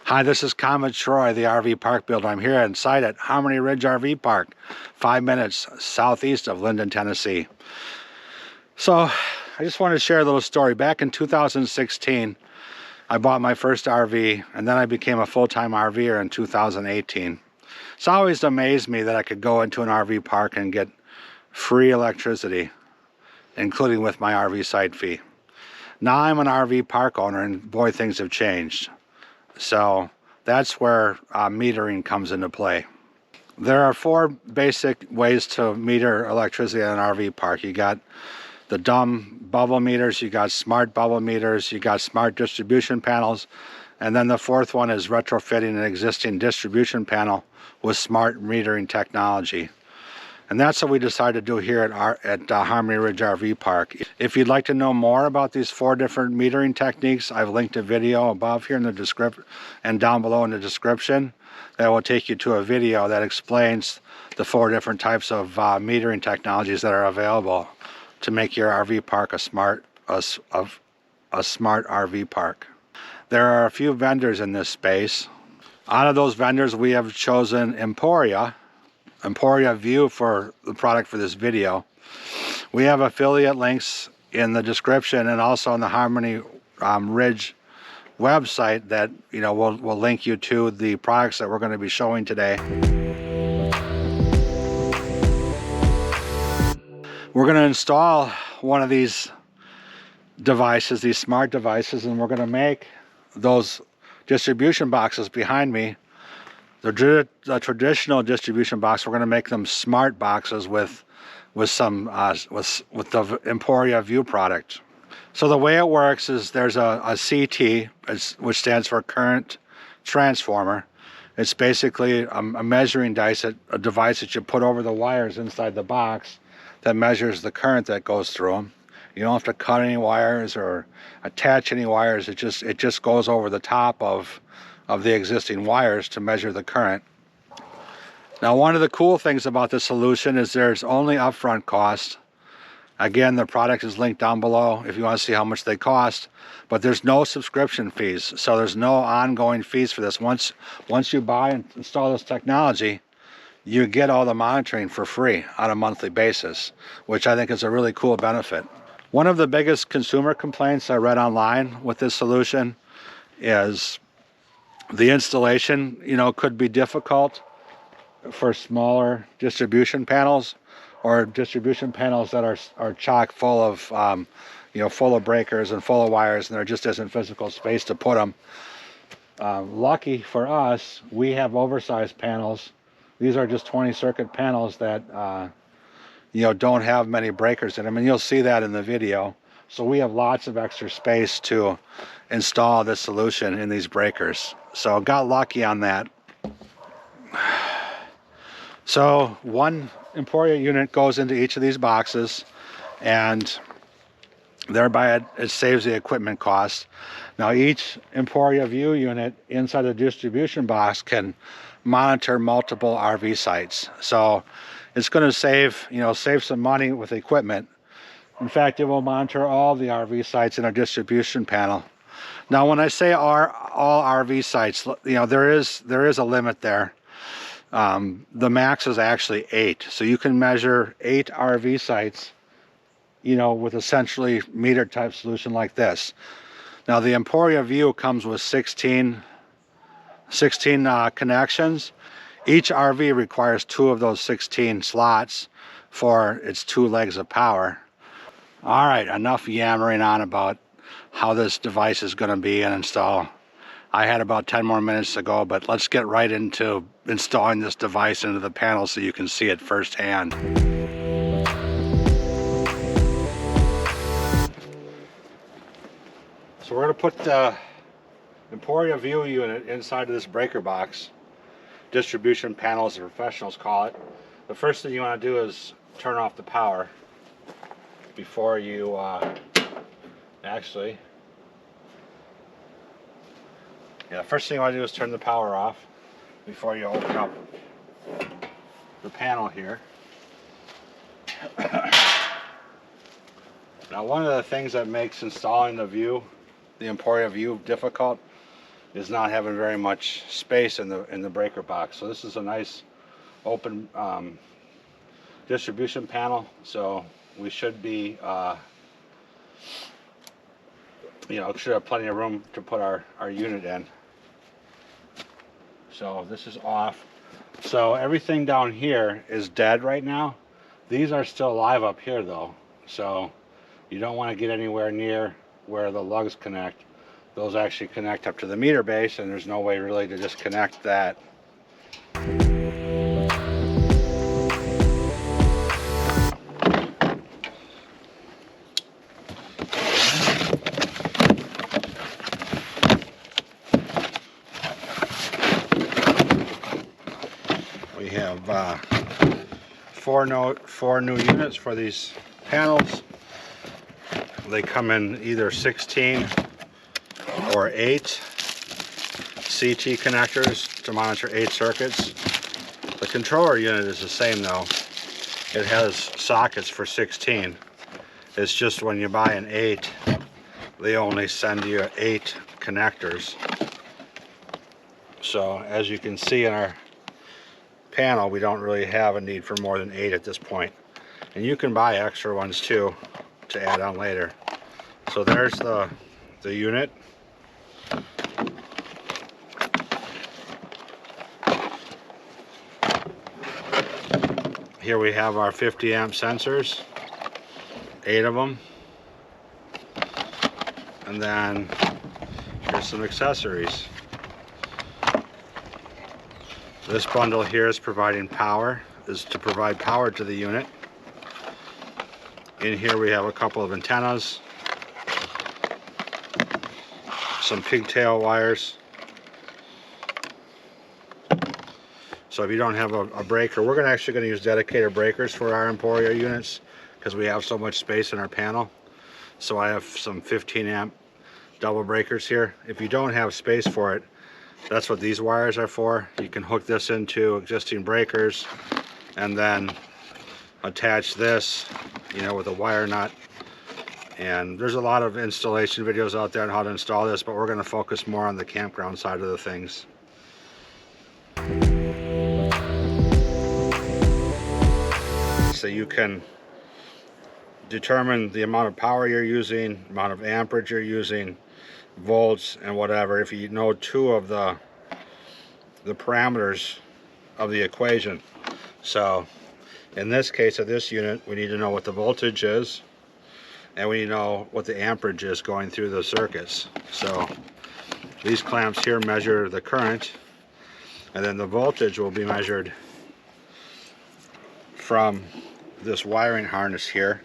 Hi, this is Comet Troy, the RV park builder. I'm here inside at Harmony Ridge RV Park, 5 minutes southeast of Linden, Tennessee. So I just wanted to share a little story. Back in 2016, I bought my first RV, and then I became a full-time RVer in 2018. It's always amazed me that I could go into an RV park and get free electricity, including with my RV site fee. Now I'm an RV park owner, and boy, things have changed. So that's where metering comes into play. There are 4 basic ways to meter electricity at an RV park. You got the dumb bubble meters, you got smart bubble meters, you got smart distribution panels, and then the 4th one is retrofitting an existing distribution panel with smart metering technology. And that's what we decided to do here at Harmony Ridge RV Park. If you'd like to know more about these 4 different metering techniques, I've linked a video above here in the description and down below in the description that will take you to a video that explains the 4 different types of metering technologies that are available to make your RV park a smart RV park. There are a few vendors in this space. Out of those vendors, we have chosen Emporia Vue for the product for this video. We have affiliate links in the description and also on the Harmony Ridge website that will link you to the products that we're going to be showing today. We're going to install one of these devices, these smart devices, and we're going to make those distribution boxes behind me. The traditional distribution box, we're going to make them smart boxes with the Emporia Vue product. So the way it works is there's a CT, which stands for current transformer. It's basically a measuring device that you put over the wires inside the box that measures the current that goes through them. You don't have to cut any wires or attach any wires. It just goes over the top of the existing wires to measure the current. Now, one of the cool things about this solution is there's only upfront cost. Again, the product is linked down below if you want to see how much they cost, but there's no subscription fees, so there's no ongoing fees for this. Once you buy and install this technology, you get all the monitoring for free on a monthly basis, which I think is a really cool benefit. One of the biggest consumer complaints I read online with this solution is the installation, could be difficult for smaller distribution panels or distribution panels that are chock full of, full of breakers and full of wires, and there just isn't physical space to put them. Lucky for us, we have oversized panels. These are just 20 circuit panels that, don't have many breakers in them, and you'll see that in the video. So we have lots of extra space to install this solution in these breakers. So got lucky on that. So one Emporia unit goes into each of these boxes, and thereby it saves the equipment cost. Now each Emporia Vue unit inside the distribution box can monitor multiple RV sites. So it's going to save some money with equipment. In fact, it will monitor all the RV sites in our distribution panel. Now, when I say all RV sites, there is a limit there. The max is actually 8, so you can measure 8 RV sites, with essentially meter type solution like this. Now, the Emporia Vue comes with 16 connections. Each RV requires 2 of those 16 slots for its 2 legs of power. All right, enough yammering on about how this device is going to be and install. I had about 10 more minutes to go, but let's get right into installing this device into the panel so you can see it firsthand. So we're going to put the Emporia Vue unit inside of this breaker box. Distribution panel, as the professionals call it. The first thing you want to do is turn off the power before you first thing you want to do is turn the power off before you open up the panel here. Now, one of the things that makes installing the Emporia Vue difficult is not having very much space in the breaker box. So this is a nice open distribution panel. So we should be, you know, should have plenty of room to put our unit in. So this is off. So everything down here is dead right now. These are still alive up here though. So you don't want to get anywhere near where the lugs connect. Those actually connect up to the meter base, and there's no way really to disconnect that. We have four new units for these panels. They come in either 16 or 8 CT connectors to monitor 8 circuits. The controller unit is the same though. It has sockets for 16. It's just when you buy an 8, they only send you 8 connectors. So as you can see in our panel, we don't really have a need for more than 8 at this point. And you can buy extra ones too to add on later. So there's the unit. Here we have our 50 amp sensors, 8 of them. And then here's some accessories. This bundle here is providing power, is to provide power to the unit. In here we have a couple of antennas, some pigtail wires. So if you don't have a breaker, we're actually going to use dedicated breakers for our Emporia units because we have so much space in our panel. So I have some 15 amp double breakers here. If you don't have space for it, that's what these wires are for. You can hook this into existing breakers and then attach this, you know, with a wire nut. And there's a lot of installation videos out there on how to install this, but we're going to focus more on the campground side of the things. So you can determine the amount of power you're using, amount of amperage you're using, volts and whatever, if you know 2 of the parameters of the equation. So in this case of this unit, we need to know what the voltage is, and we know what the amperage is going through the circuits. So these clamps here measure the current, and then the voltage will be measured from this wiring harness here.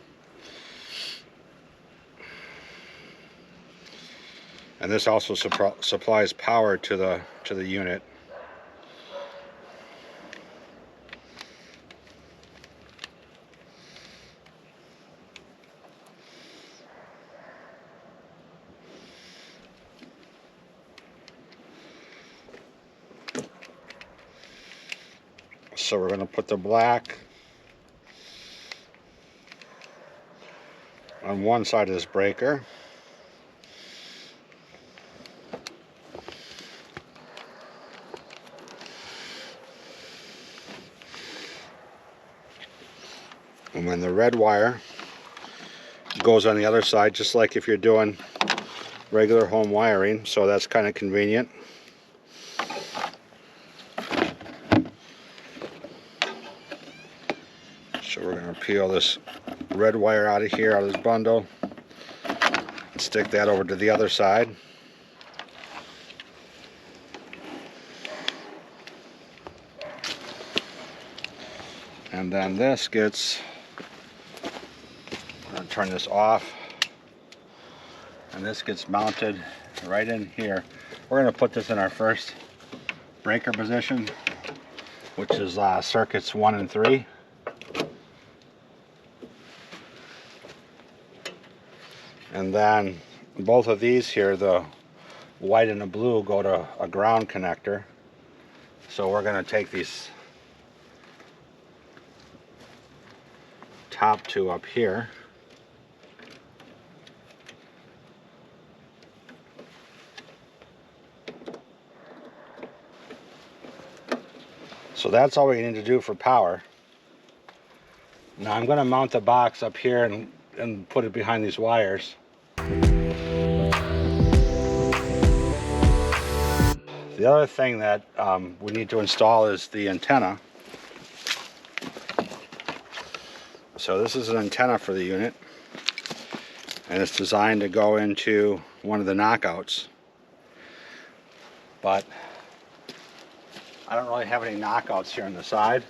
And this also supplies power to the unit. So we're going to put the black on one side of this breaker. And then the red wire goes on the other side, just like if you're doing regular home wiring, so that's kind of convenient. So we're going to peel this red wire out of here, out of this bundle, and stick that over to the other side. And then this gets, I'm going to turn this off, and this gets mounted right in here. We're going to put this in our first breaker position, which is circuits 1 and 3. And then both of these here, the white and the blue, go to a ground connector. So we're going to take these top 2 up here, So that's all we need to do for power. Now I'm going to mount the box up here and put it behind these wires. The other thing that we need to install is the antenna. So this is an antenna for the unit, and it's designed to go into one of the knockouts. But I don't really have any knockouts here on the side.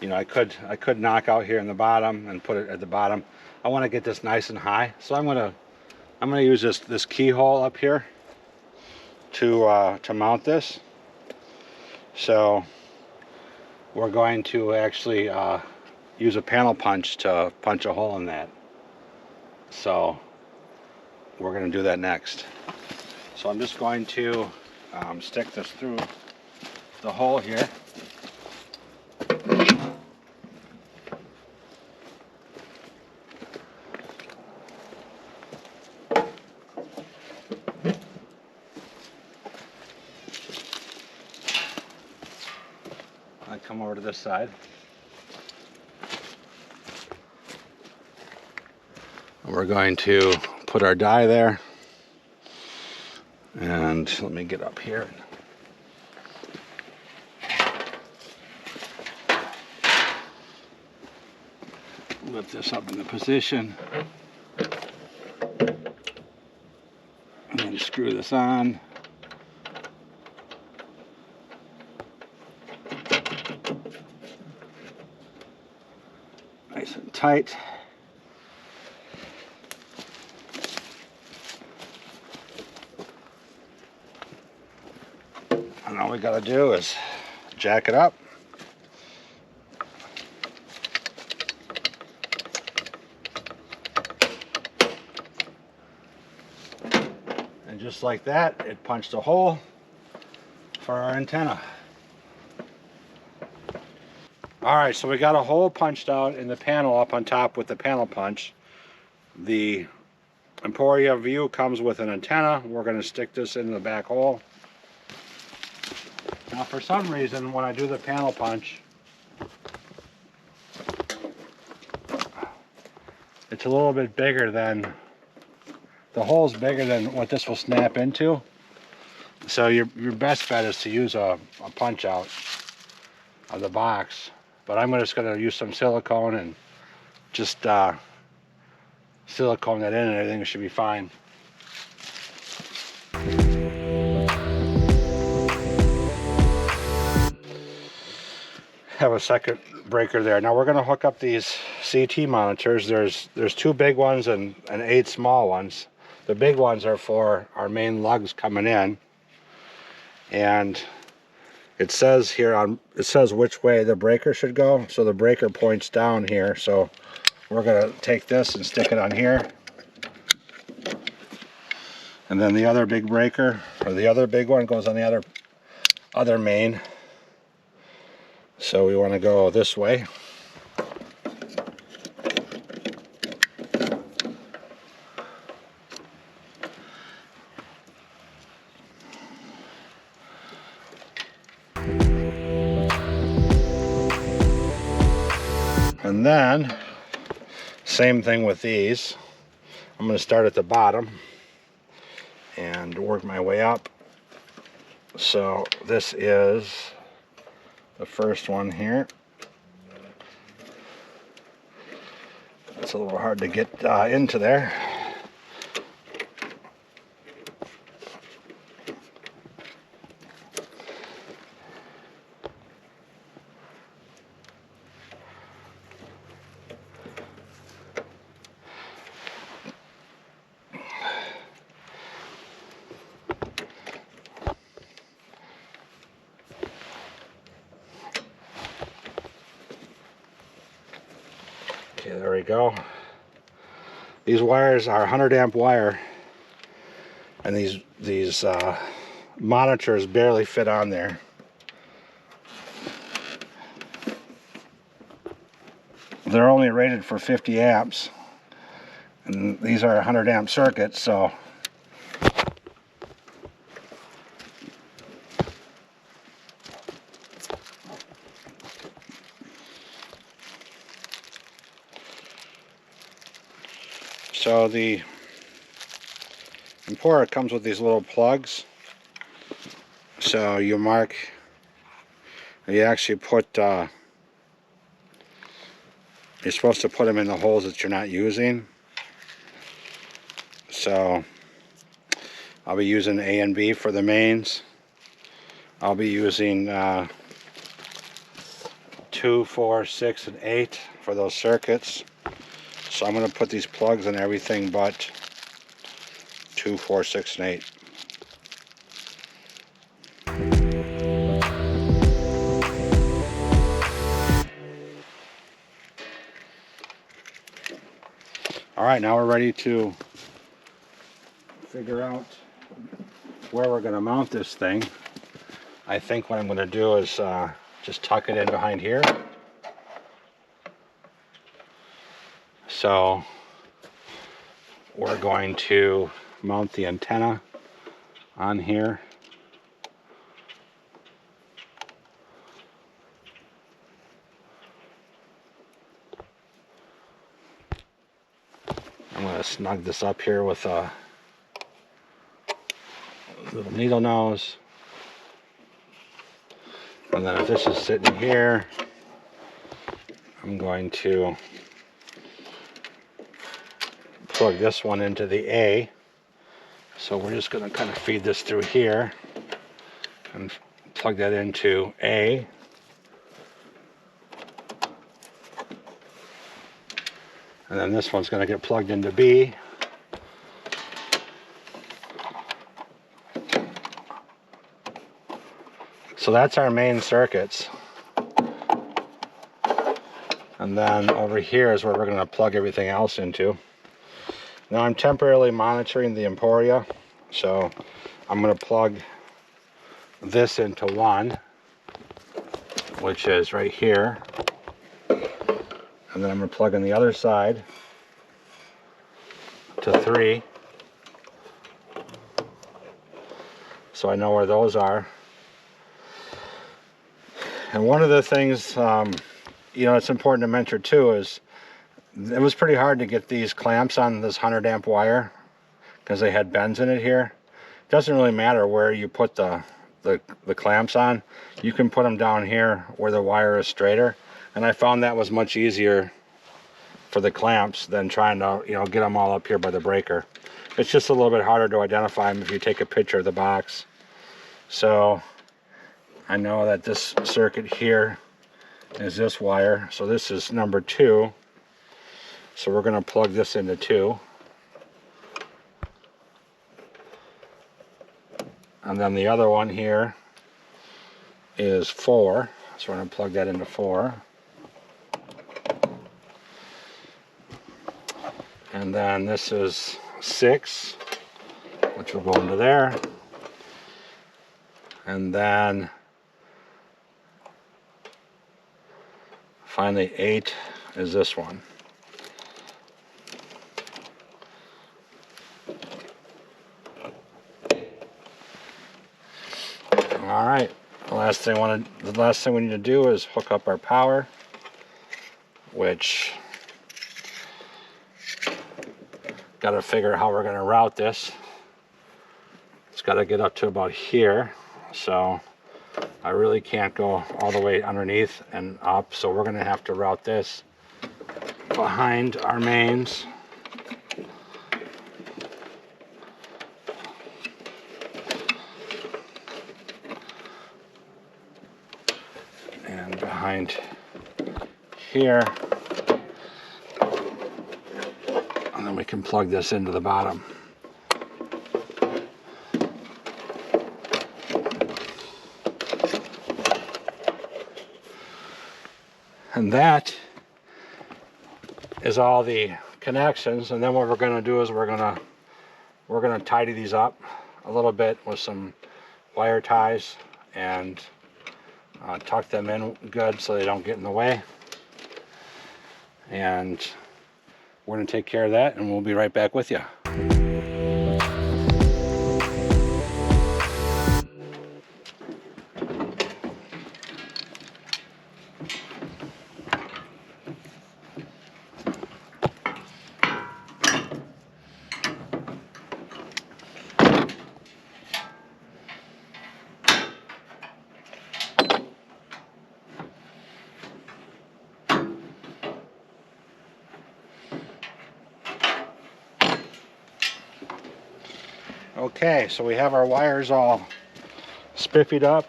You know, I could knock out here in the bottom and put it at the bottom. I want to get this nice and high, so I'm gonna use this keyhole up here to mount this. So we're going to actually use a panel punch to punch a hole in that. So we're going to do that next. So I'm just going to stick this through the hole here. I come over to this side. We're going to put our die there. And let me get up here. Lift this up into position. And then screw this on. Nice and tight. And all we got to do is jack it up. And just like that, it punched a hole for our antenna. Alright, so we got a hole punched out in the panel up on top with the panel punch. The Emporia Vue comes with an antenna. We're going to stick this in the back hole. Now for some reason, when I do the panel punch, it's a little bit bigger than, the hole's bigger than what this will snap into. So your best bet is to use a punch out of the box. But I'm just going to use some silicone and just silicone that in, and everything should be fine. Have a second breaker there. Now we're going to hook up these CT monitors. There's 2 big ones and 8 small ones. The big ones are for our main lugs coming in, and it says here it says which way the breaker should go. So the breaker points down here. So we're going to take this and stick it on here, and then the other big breaker, or the other big one, goes on the other main. So we want to go this way. And then, same thing with these. I'm going to start at the bottom and work my way up. So this is the first one here. It's a little hard to get into there. Okay, there we go. These wires are 100 amp wire, and these monitors barely fit on there. They're only rated for 50 amps, and these are 100 amp circuits, so So the Emporia comes with these little plugs. So you mark, you actually put, you're supposed to put them in the holes that you're not using. So I'll be using A and B for the mains. I'll be using 2, 4, 6, and 8 for those circuits. So I'm going to put these plugs in everything but 2, 4, 6, and 8. Alright, now we're ready to figure out where we're going to mount this thing. I think what I'm going to do is just tuck it in behind here. So we're going to mount the antenna on here. I'm going to snug this up here with a little needle nose. And then if this is sitting here, I'm going to plug this one into the A. So we're just going to kind of feed this through here and plug that into A. And then this one's going to get plugged into B. So that's our main circuits. And then over here is where we're going to plug everything else into. Now I'm temporarily monitoring the Emporia, so I'm going to plug this into 1, which is right here. And then I'm going to plug in the other side to 3. So I know where those are. And one of the things, it's important to mention too is it was pretty hard to get these clamps on this 100 amp wire because they had bends in it here. It doesn't really matter where you put the clamps on. You can put them down here where the wire is straighter. And I found that was much easier for the clamps than trying to, get them all up here by the breaker. It's just a little bit harder to identify them if you take a picture of the box. So I know that this circuit here is this wire. So this is number 2. So we're going to plug this into 2. And then the other one here is 4. So we're going to plug that into 4. And then this is 6, which will go into there. And then finally 8 is this one. All right, the last thing we need to do is hook up our power, which got to figure out how we're going to route this. It's got to get up to about here, so I really can't go all the way underneath and up, so we're going to have to route this behind our mains. And behind here. And then we can plug this into the bottom. And that is all the connections. And then what we're going to do is we're going to tidy these up a little bit with some wire ties and tuck them in good so they don't get in the way. And we're going to take care of that, and we'll be right back with you. Okay, so we have our wires all spiffied up.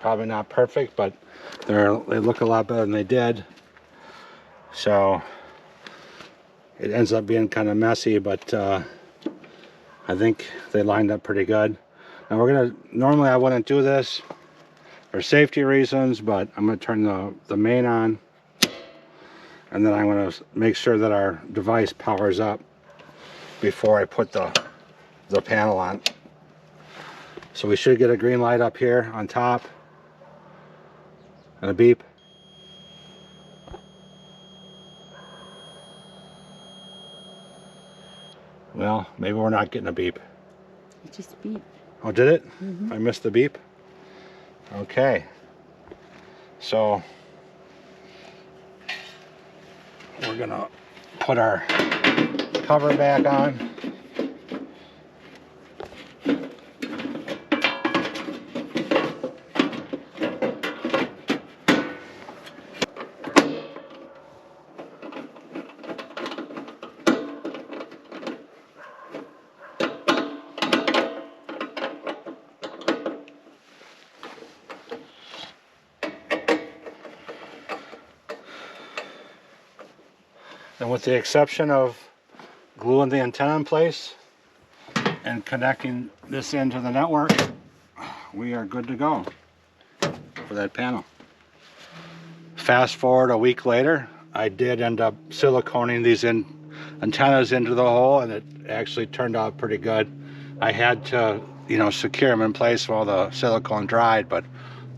Probably not perfect, but they look a lot better than they did. So it ends up being kind of messy, but I think they lined up pretty good. Now normally I wouldn't do this for safety reasons, but I'm gonna turn the main on, and then I'm gonna make sure that our device powers up before I put the panel on. So we should get a green light up here on top and a beep. Well, maybe we're not getting a beep. It just beeped. Oh, did it? Mm-hmm. I missed the beep. Okay, so we're gonna put our cover back on. And with the exception of gluing the antenna in place and connecting this into the network, we are good to go for that panel. Fast forward a week later, I did end up siliconing these antennas into the hole, and it actually turned out pretty good. I had to, secure them in place while the silicone dried, but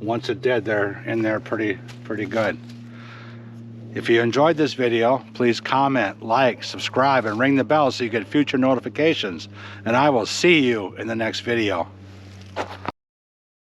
once it did, they're in there pretty good. If you enjoyed this video, please comment, like, subscribe, and ring the bell so you get future notifications. And I will see you in the next video.